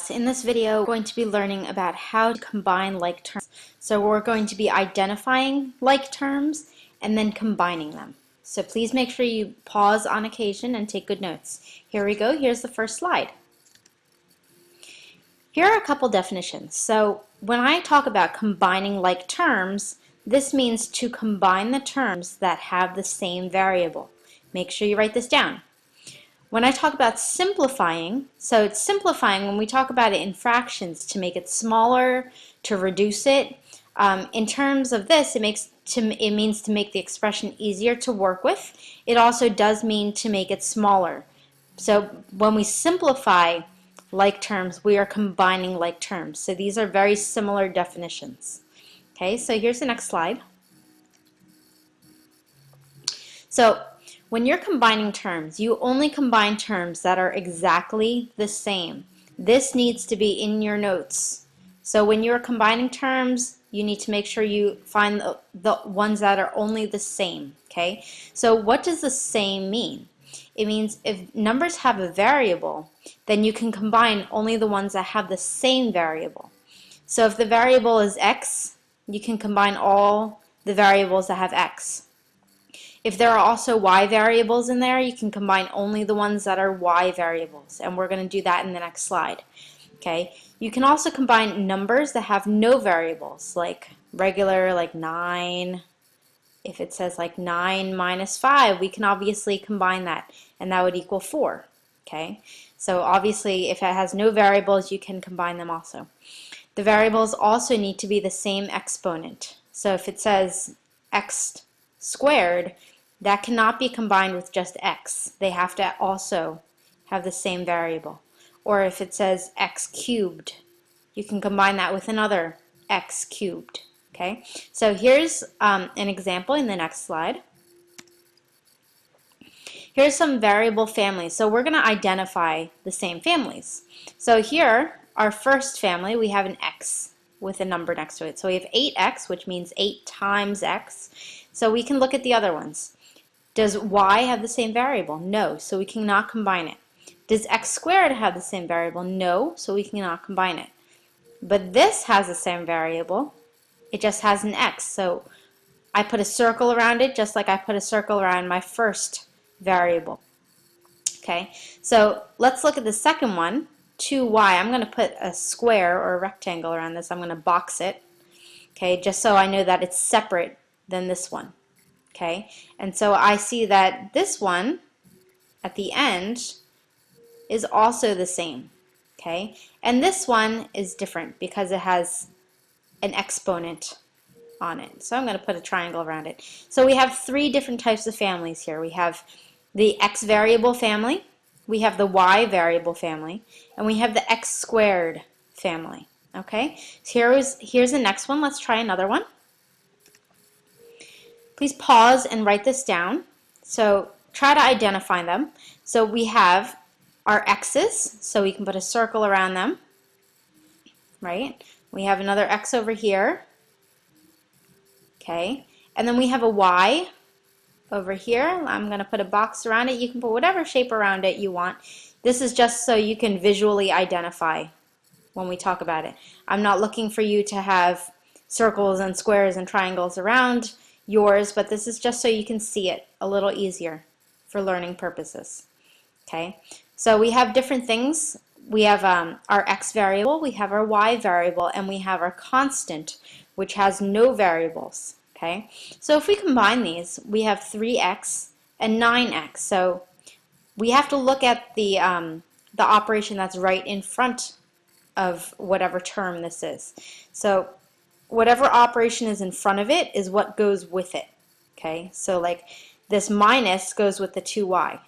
In this video, we're going to be learning about how to combine like terms. So we're going to be identifying like terms and then combining them. So please make sure you pause on occasion and take good notes. Here we go. Here's the first slide. Here are a couple definitions. So when I talk about combining like terms, this means to combine the terms that have the same variable. Make sure you write this down. When I talk about simplifying, so it's simplifying when we talk about it in fractions to make it smaller, to reduce it. In terms of this, it means to make the expression easier to work with. It also does mean to make it smaller. So when we simplify like terms, we are combining like terms. So these are very similar definitions. Okay, so here's the next slide. So when you're combining terms, you only combine terms that are exactly the same. This needs to be in your notes. So when you're combining terms, you need to make sure you find the ones that are only the same. Okay? So what does the same mean? It means if numbers have a variable, then you can combine only the ones that have the same variable. So if the variable is x, you can combine all the variables that have x. If there are also y variables in there, you can combine only the ones that are y variables, and we're going to do that in the next slide. Okay? You can also combine numbers that have no variables, like regular, like 9. If it says like 9 minus 5, we can obviously combine that, and that would equal 4. Okay? So obviously, if it has no variables, you can combine them also. The variables also need to be the same exponent. So if it says x squared, that cannot be combined with just x. They have to also have the same variable. Or if it says x cubed, you can combine that with another x cubed. Okay? So here's an example in the next slide. Here's some variable families. So we're going to identify the same families. So here, our first family, we have an x with a number next to it. So we have 8x, which means 8 times x. So we can look at the other ones. Does y have the same variable? No, so we cannot combine it. Does x squared have the same variable? No, so we cannot combine it. But this has the same variable. It just has an x, so I put a circle around it just like I put a circle around my first variable. Okay, so let's look at the second one, 2y. I'm going to put a square or a rectangle around this. I'm going to box it, okay, just so I know that it's separate than this one. Okay, and so I see that this one at the end is also the same. Okay, and this one is different because it has an exponent on it. So I'm going to put a triangle around it. So we have 3 different types of families here. We have the x variable family, we have the y variable family, and we have the x squared family. Okay, so here's the next one. Let's try another one. Please pause and write this down. So try to identify them. So we have our x's, so we can put a circle around them, right? We have another x over here, okay? And then we have a y over here. I'm going to put a box around it. You can put whatever shape around it you want. This is just so you can visually identify when we talk about it. I'm not looking for you to have circles and squares and triangles around yours, but this is just so you can see it a little easier for learning purposes. Okay, so we have different things. We have our x variable, we have our y variable, and we have our constant, which has no variables. Okay, so if we combine these, we have 3x and 9x. So we have to look at the operation that's right in front of whatever term this is. So whatever operation is in front of it is what goes with it. Okay, so like this minus goes with the 2y.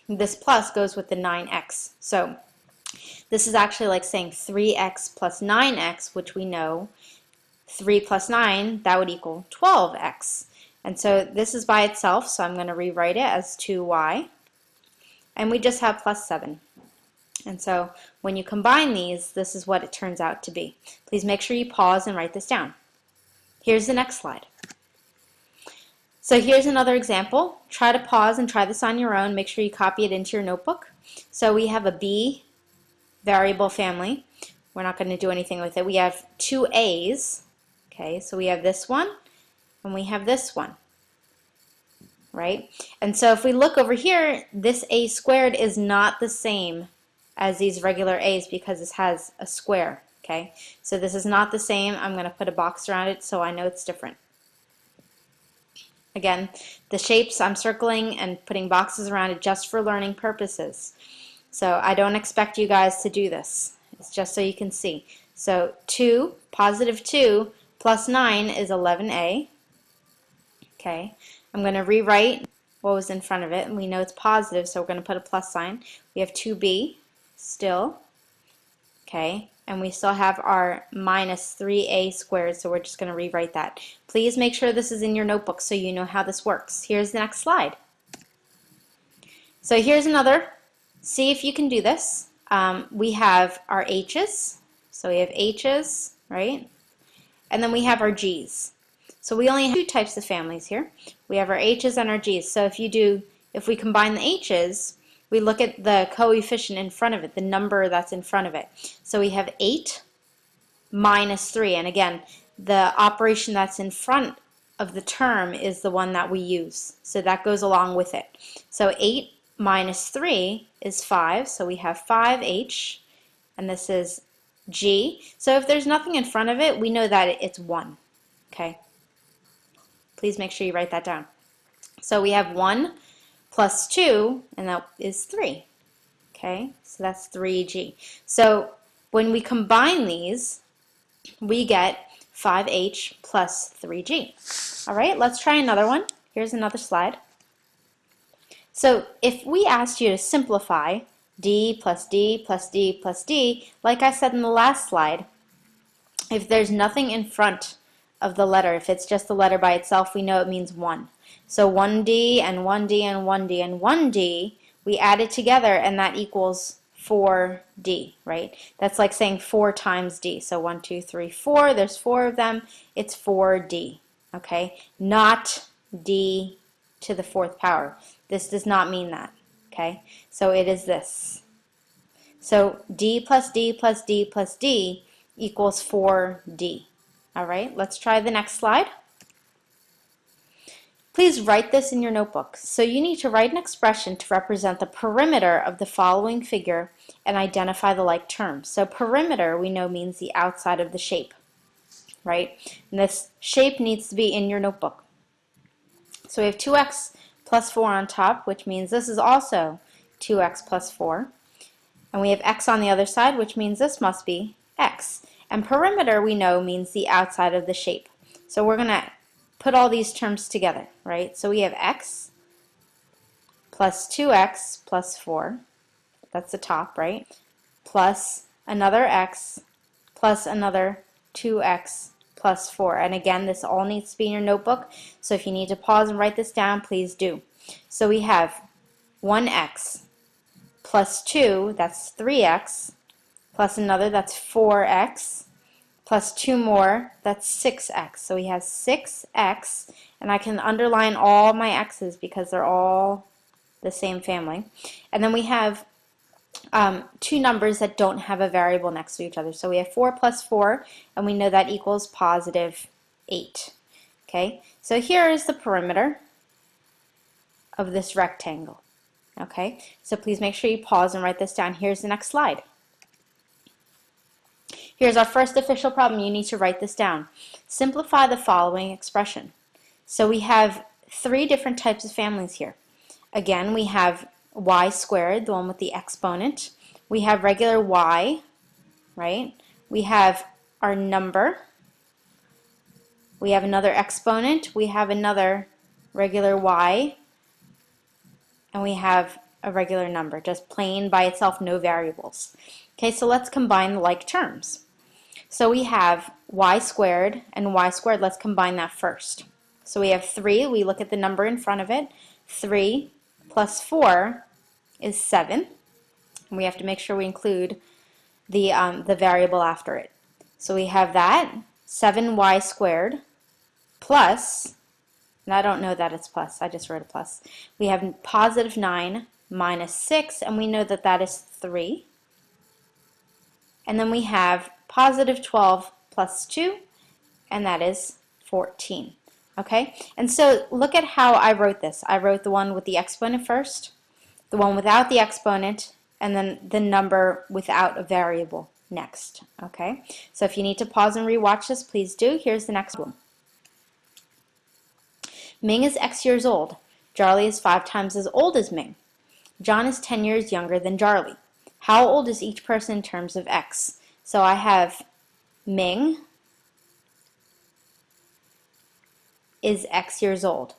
This plus goes with the 9x. So this is actually like saying 3x plus 9x, which we know 3 plus 9, that would equal 12x. And so this is by itself, so I'm going to rewrite it as 2y. And we just have plus 7. And so when you combine these, this is what it turns out to be. Please make sure you pause and write this down. Here's the next slide. So here's another example. Try to pause and try this on your own. Make sure you copy it into your notebook. So we have a b variable family. We're not going to do anything with it. We have two a's. Okay, so we have this one and we have this one, right? And so if we look over here, this a squared is not the same as these regular a's because this has a square. Okay, so this is not the same. I'm going to put a box around it so I know it's different. Again, the shapes I'm circling and putting boxes around it just for learning purposes. So I don't expect you guys to do this. It's just so you can see. So 2, positive 2 plus 9 is 11a. Okay, I'm going to rewrite what was in front of it, and we know it's positive, so we're going to put a plus sign. We have 2b still. Okay, and we still have our minus 3a squared, so we're just going to rewrite that. Please make sure this is in your notebook so you know how this works. Here's the next slide. So here's another. See if you can do this. We have our h's, so we have h's, right? And then we have our g's. So we only have two types of families here. We have our h's and our g's. So if we combine the h's, we look at the coefficient in front of it, the number that's in front of it. So we have 8 minus 3, and again, the operation that's in front of the term is the one that we use. So that goes along with it. So 8 minus 3 is 5, so we have 5h, and this is g. So if there's nothing in front of it, we know that it's 1. Okay? Please make sure you write that down. So we have 1 plus 2, and that is 3. Okay, so that's 3g. So when we combine these, we get 5h plus 3g. All right, let's try another one. Here's another slide. So if we asked you to simplify d plus d plus d plus d, like I said in the last slide, if there's nothing in front of the letter, if it's just the letter by itself, we know it means 1. So 1d and 1d and 1d and 1d, we add it together and that equals 4d, right? That's like saying 4 times d. So 1, 2, 3, 4, there's 4 of them, it's 4d, okay? Not d to the 4th power. This does not mean that, okay? So it is this. So d plus d plus d plus d equals 4d. All right, let's try the next slide. Please write this in your notebook. So you need to write an expression to represent the perimeter of the following figure and identify the like terms. So perimeter we know means the outside of the shape, right? And this shape needs to be in your notebook. So we have 2x plus 4 on top, which means this is also 2x plus 4. And we have x on the other side, which means this must be x. And perimeter we know means the outside of the shape. So we're going to put all these terms together, right? So we have x plus 2x plus 4, that's the top, right? Plus another x plus another 2x plus 4. And again, this all needs to be in your notebook, so if you need to pause and write this down, please do. So we have 1x plus 2, that's 3x, plus another, that's 4x, plus 2 more, that's 6x. So we have 6x, and I can underline all my x's because they're all the same family. And then we have two numbers that don't have a variable next to each other. So we have 4 plus 4, and we know that equals positive 8. Okay, so here is the perimeter of this rectangle. Okay, so please make sure you pause and write this down. Here's the next slide. Here's our first official problem. You need to write this down. Simplify the following expression. So we have 3 different types of families here. Again, we have y squared, the one with the exponent. We have regular y, right? We have our number. We have another exponent. We have another regular y. And we have a regular number, just plain by itself, no variables. Okay, so let's combine the like terms. So we have y squared and y squared. Let's combine that first. So we have 3. We look at the number in front of it. 3 plus 4 is 7. And we have to make sure we include the variable after it. So we have that, 7y squared plus, and I don't know that it's plus, I just wrote a plus. We have positive 9 minus 6, and we know that that is 3. And then we have positive 12 plus 2, and that is 14. Okay, and so look at how I wrote this. I wrote the one with the exponent first, the one without the exponent, and then the number without a variable next. Okay, so if you need to pause and rewatch this, please do. Here's the next one. Ming is X years old. Charlie is 5 times as old as Ming. John is 10 years younger than Charlie. How old is each person in terms of X? So I have Ming is X years old.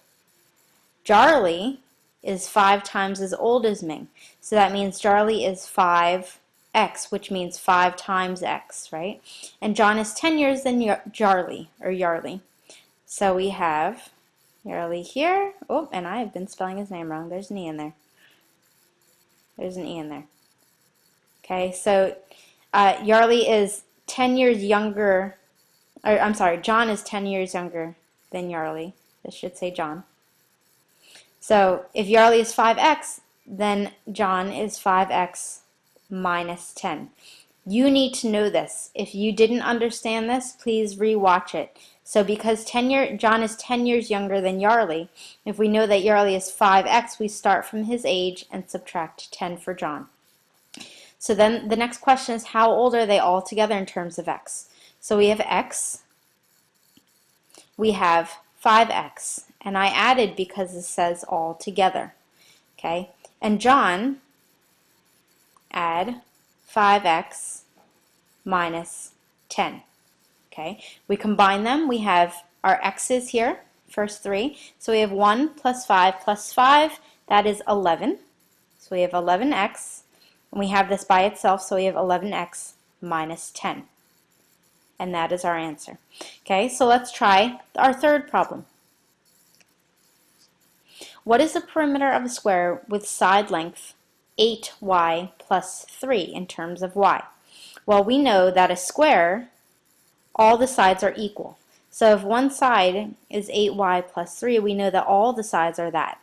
Charlie is 5 times as old as Ming. So that means Charlie is 5x, which means 5 times x, right? And John is 10 years than Charlie, or Yarly. So we have Yarly here. Oh, and I have been spelling his name wrong. There's an E in there. There's an E in there. Okay, so Yarly is 10 years younger, or I'm sorry, John is 10 years younger than Yarly. This should say John. So if Yarly is 5x, then John is 5x minus 10. You need to know this. If you didn't understand this, please rewatch it. So because John is 10 years younger than Yarly, if we know that Yarly is 5x, we start from his age and subtract 10 for John. So then the next question is, how old are they all together in terms of x? So we have x, we have 5x, and I added because it says all together. Okay, and John, add 5x minus 10. Okay, we combine them. We have our x's here, first 3. So we have 1 plus 5 plus 5, that is 11. So we have 11x, and we have this by itself, so we have 11x minus 10. And that is our answer. Okay, so let's try our third problem. What is the perimeter of a square with side length 8y plus 3 in terms of y? Well, we know that a square, all the sides are equal. So if one side is 8y plus 3, we know that all the sides are that.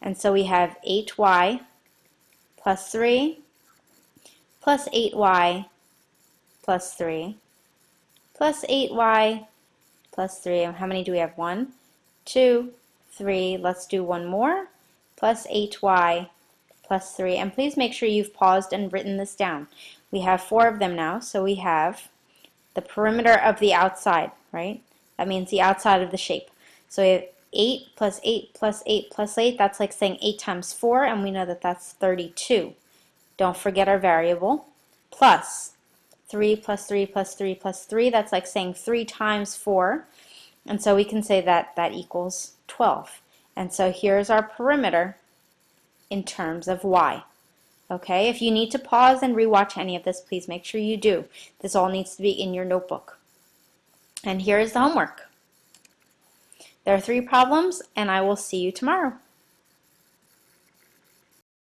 And so we have 8y plus 3 plus 8y plus 3 plus 8y plus 3. And how many do we have? 1, 2, 3. Let's do one more. Plus 8y plus 3. And please make sure you've paused and written this down. We have 4 of them now. So we have the perimeter of the outside, right? That means the outside of the shape. So we have 8 plus 8 plus 8 plus 8. That's like saying 8 times 4, and we know that that's 32. Don't forget our variable. Plus 3 plus 3 plus 3 plus 3. That's like saying 3 times 4. And so we can say that that equals 12. And so here's our perimeter in terms of y. Okay, if you need to pause and rewatch any of this, please make sure you do. This all needs to be in your notebook. And here is the homework. There are 3 problems, and I will see you tomorrow.